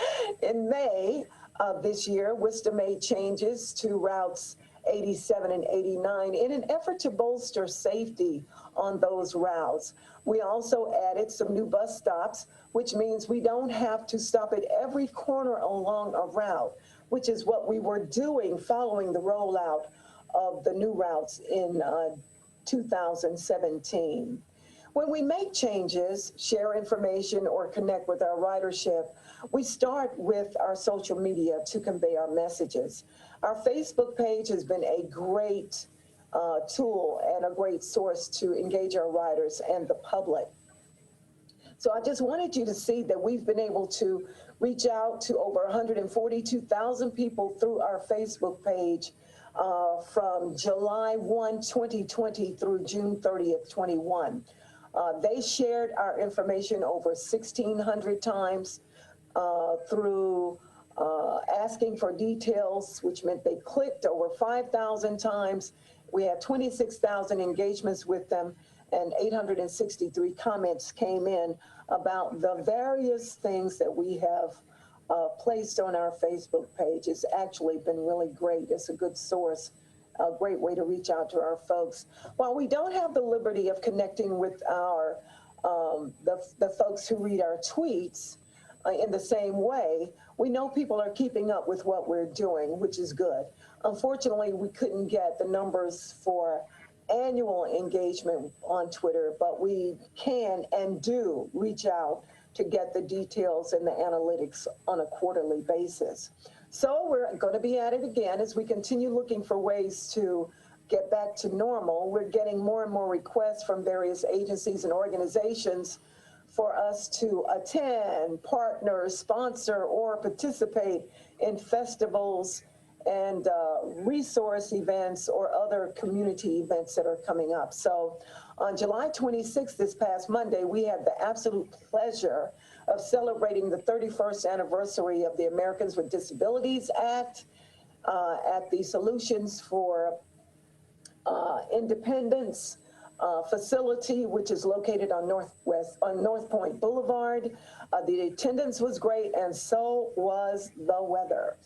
In May of this year, WSTA made changes to routes 87 and 89 in an effort to bolster safety on those routes. We also added some new bus stops, which means we don't have to stop at every corner along a route, which is what we were doing following the rollout of the new routes in 2017. When we make changes, share information, or connect with our ridership, we start with our social media to convey our messages. Our Facebook page has been a great tool and a great source to engage our riders and the public. So I just wanted you to see that we've been able to reach out to over 142,000 people through our Facebook page from July 1, 2020 through June 30th, 21. They shared our information over 1,600 times through asking for details, which meant they clicked over 5,000 times. We had 26,000 engagements with them, and 863 comments came in about the various things that we have placed on our Facebook page. It's actually been really great. It's a good source, a great way to reach out to our folks. While we don't have the liberty of connecting with our the folks who read our tweets in the same way, we know people are keeping up with what we're doing, which is good. Unfortunately, we couldn't get the numbers for annual engagement on Twitter, but we can and do reach out to get the details and the analytics on a quarterly basis. So we're going to be at it again as we continue looking for ways to get back to normal. We're getting more and more requests from various agencies and organizations for us to attend, partner, sponsor, or participate in festivals and resource events or other community events that are coming up. So on July 26th, this past Monday, we had the absolute pleasure of celebrating the 31st anniversary of the Americans with Disabilities Act at the Solutions for Independence facility, which is located on North Point Boulevard. The attendance was great, and so was the weather.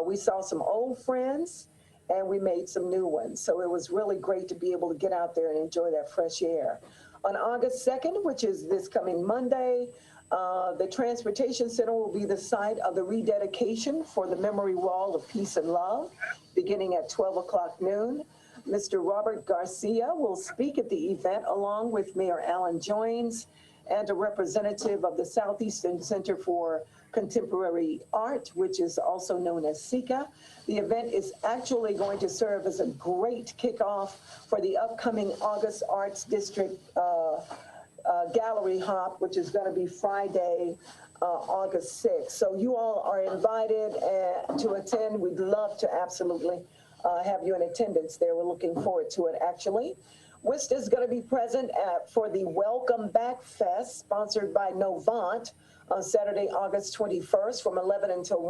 We saw some old friends, and we made some new ones. So it was really great to be able to get out there and enjoy that fresh air. On August 2nd, which is this coming Monday, the Transportation Center will be the site of the rededication for the Memory Wall of Peace and Love, beginning at 12 o'clock noon. Mr. Robert Garcia will speak at the event along with Mayor Alan Joines and a representative of the Southeastern Center for Contemporary Art, which is also known as SICA. The event is actually going to serve as a great kickoff for the upcoming August Arts District Gallery Hop, which is going to be Friday, August 6th. So you all are invited to attend. We'd love to absolutely have you in attendance there. We're looking forward to it, actually. WSTA is going to be present for the Welcome Back Fest, sponsored by Novant, on Saturday, August 21st from 11 until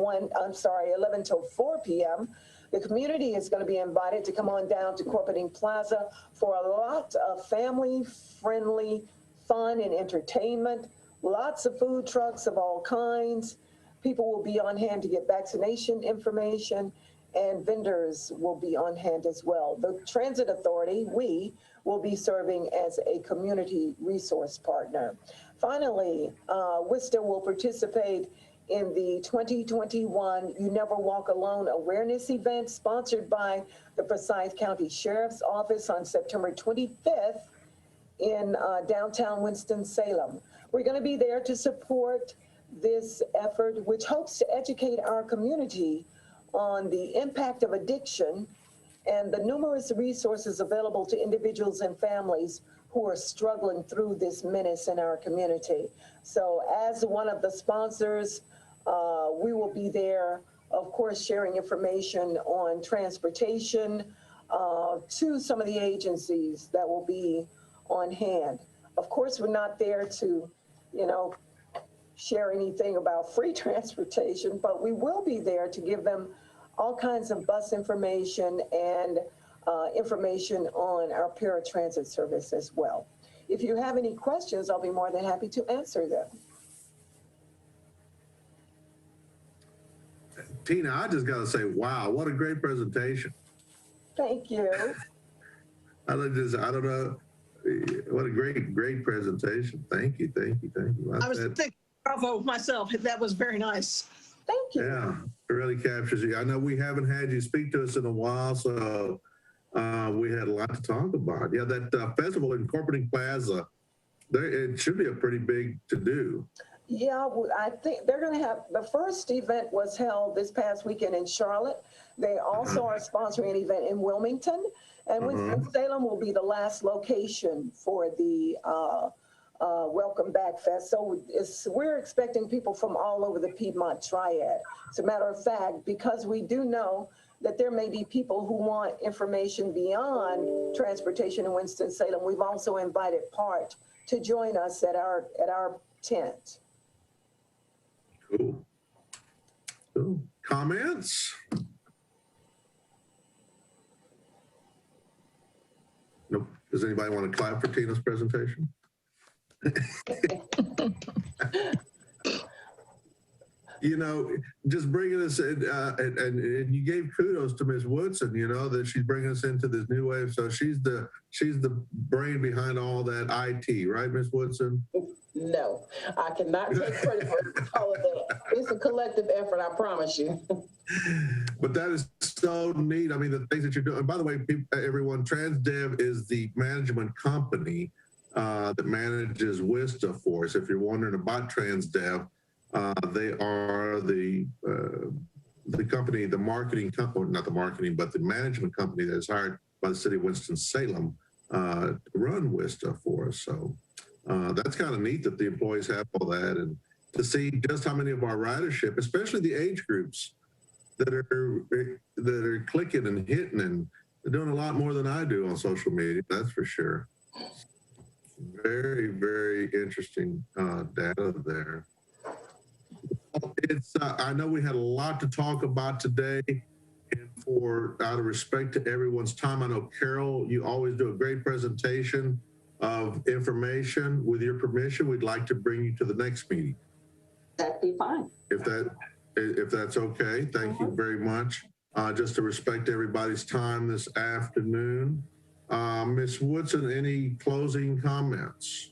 4 p.m. The community is going to be invited to come on down to Corporating Plaza for a lot of family-friendly fun and entertainment, lots of food trucks of all kinds. People will be on hand to get vaccination information, and vendors will be on hand as well. The Transit Authority, we, will be serving as a community resource partner. Finally, WSTA will participate in the 2021 You Never Walk Alone awareness event sponsored by the Forsyth County Sheriff's Office on September 25th in downtown Winston-Salem. We're going to be there to support this effort, which hopes to educate our community on the impact of addiction and the numerous resources available to individuals and families who are struggling through this menace in our community. So as one of the sponsors, we will be there, of course, sharing information on transportation to some of the agencies that will be on hand. Of course, we're not there to, share anything about free transportation, but we will be there to give them all kinds of bus information and information on our paratransit service as well. If you have any questions, I'll be more than happy to answer them. Tina, I just got to say, wow, what a great presentation. Thank you. I don't know. What a great presentation. Thank you. I was thinking bravo myself. That was very nice. Thank you. Yeah, it really captures you. I know we haven't had you speak to us in a while, so we had a lot to talk about. Yeah, that festival in Corporating Plaza, it should be a pretty big to-do. Yeah, I think they're going to have, the first event was held this past weekend in Charlotte. They also are sponsoring an event in Wilmington, and Winston-Salem will be the last location for the Welcome Back Fest. So we're expecting people from all over the Piedmont Triad. As a matter of fact, because we do know that there may be people who want information beyond transportation in Winston-Salem, we've also invited PART to join us at our tent. Cool. Comments? Nope. Does anybody want to clap for Tina's presentation? Just bringing us in, and you gave kudos to Ms. Woodson, that she's bringing us into this new wave. So she's the brain behind all that IT, right, Ms. Woodson? No, I cannot take credit for all of that. It's a collective effort, I promise you. But that is so neat. I mean, the things that you're doing. And by the way, everyone, TransDev is the management company that manages WSTA for us. If you're wondering about TransDev, they are the company, the marketing company, not the marketing, but the management company that is hired by the city of Winston-Salem to run WSTA for us. So that's kind of neat that the employees have all that, and to see just how many of our ridership, especially the age groups that are clicking and hitting, and they're doing a lot more than I do on social media. That's for sure. Very, very interesting data there. it's, I know we had a lot to talk about today, and out of respect to everyone's time, I know Carol, you always do a great presentation of information. With your permission, we'd like to bring you to the next meeting. That'd be fine. If that's okay, thank you very much. Just to respect everybody's time this afternoon. Ms. Woodson, any closing comments?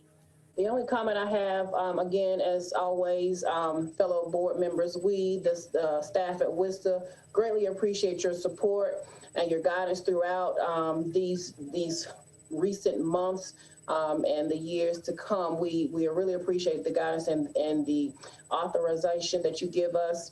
The only comment I have, again, as always, fellow board members, we, the staff at WSTA, greatly appreciate your support and your guidance throughout these recent months and the years to come. We really appreciate the guidance and the authorization that you give us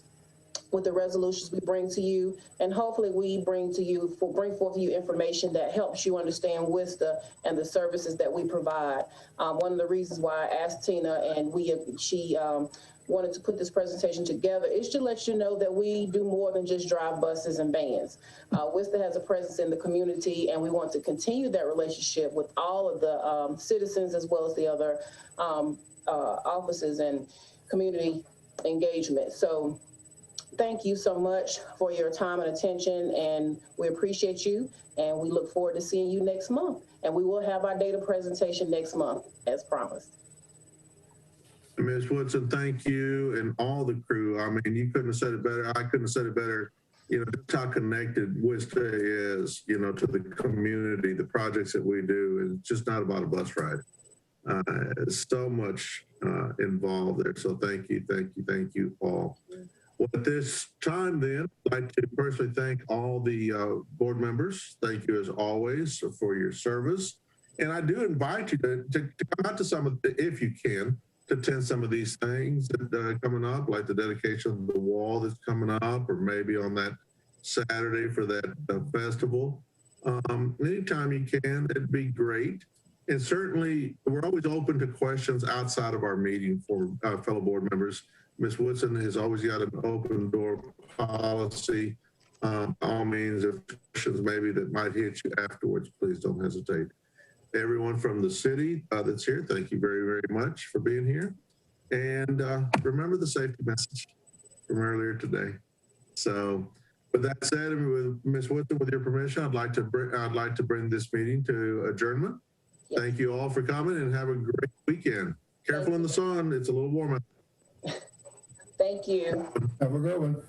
with the resolutions we bring to you, and hopefully we bring forth to you information that helps you understand WSTA and the services that we provide. One of the reasons why I asked Tina and she wanted to put this presentation together is to let you know that we do more than just drive buses and vans. WSTA has a presence in the community, and we want to continue that relationship with all of the citizens as well as the other offices and community engagement. So thank you so much for your time and attention, and we appreciate you, and we look forward to seeing you next month. And we will have our data presentation next month, as promised. Ms. Woodson, thank you, and all the crew. I mean, you couldn't have said it better. I couldn't have said it better. You know, just how connected WSTA is, you know, to the community, the projects that we do. It's just not about a bus ride. There's so much involved there. So thank you all. Well, at this time, then, I'd like to personally thank all the board members. Thank you, as always, for your service. And I do invite you to come out to some of the, if you can, to attend some of these things that are coming up, like the dedication of the wall that's coming up, or maybe on that Saturday for that festival. Anytime you can, it'd be great. And certainly, we're always open to questions outside of our meeting for fellow board members. Ms. Woodson has always got an open door policy. All means, if questions maybe that might hit you afterwards, please don't hesitate. Everyone from the city that's here, thank you very, very much for being here. And remember the safety message from earlier today. So with that said, with Ms. Woodson, with your permission, I'd like to bring this meeting to adjournment. Yes. Thank you all for coming, and have a great weekend. Careful in the sun, it's a little warm out. Thank you. Have a good one.